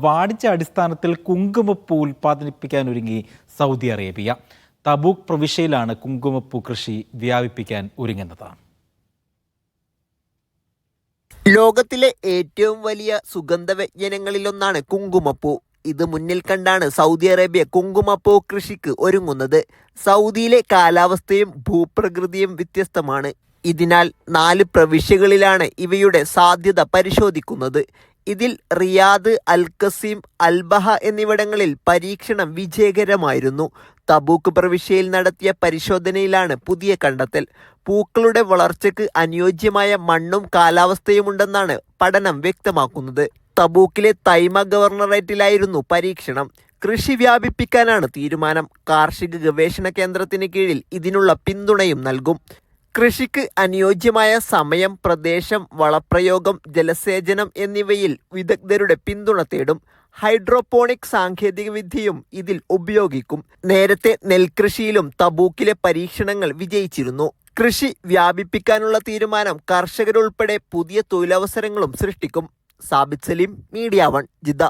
വാണിജ്യ അടിസ്ഥാനത്തിൽ കുങ്കുമപ്പൂ ഉൽപ്പാദിപ്പിക്കാനൊരുങ്ങി Saudi Arabia. Tabuk പ്രവിശ്യയിലാണ് കുങ്കുമപ്പൂ കൃഷി വ്യാപിപ്പിക്കാൻ ഒരുങ്ങുന്നത്. ലോകത്തിലെ ഏറ്റവും വലിയ സുഗന്ധവ്യഞ്ജനങ്ങളിലൊന്നാണ് കുങ്കുമപ്പൂ. ഇത് മുന്നിൽ കണ്ടാണ് സൗദി അറേബ്യ കുങ്കുമപ്പൂ കൃഷിക്ക് ഒരുങ്ങുന്നത്. സൗദിയിലെ കാലാവസ്ഥയും ഭൂപ്രകൃതിയും വ്യത്യസ്തമാണ്. ഇതിനാൽ 4 പ്രവിശ്യകളിലാണ് ഇവയുടെ സാധ്യത പരിശോധിക്കുന്നത്. ഇതിൽ റിയാദ്, അൽ ഖസീം, അൽബഹ എന്നിവിടങ്ങളിൽ പരീക്ഷണം വിജയകരമായിരുന്നു. തബൂക്ക് പ്രവിശ്യയിൽ നടത്തിയ പരിശോധനയിലാണ് പുതിയ കണ്ടെത്തൽ. പൂക്കളുടെ വളർച്ചയ്ക്ക് അനുയോജ്യമായ മണ്ണും കാലാവസ്ഥയുമുണ്ടെന്നാണ് പഠനം വ്യക്തമാക്കുന്നത്. തബൂക്കിലെ തൈമ ഗവർണറേറ്റിലായിരുന്നു പരീക്ഷണം. കൃഷി വ്യാപിപ്പിക്കാനാണ് തീരുമാനം. കാർഷിക ഗവേഷണ കേന്ദ്രത്തിന് കീഴിൽ ഇതിനുള്ള പിന്തുണയും നൽകും. കൃഷിക്ക് അനുയോജ്യമായ സമയം, പ്രദേശം, വളപ്രയോഗം, ജലസേചനം എന്നിവയിൽ വിദഗ്ധരുടെ പിന്തുണ തേടും. ഹൈഡ്രോപോണിക് സാങ്കേതികവിദ്യയും ഇതിൽ ഉപയോഗിക്കും. നേരത്തെ നെൽകൃഷിയിലും തബൂക്കിലെ പരീക്ഷണങ്ങൾ വിജയിച്ചിരുന്നു. കൃഷി വ്യാപിപ്പിക്കാനുള്ള തീരുമാനം കർഷകരുൾപ്പെടെ പുതിയ തൊഴിലവസരങ്ങളും സൃഷ്ടിക്കും. Sabith Saleem, media 1, Jeddah.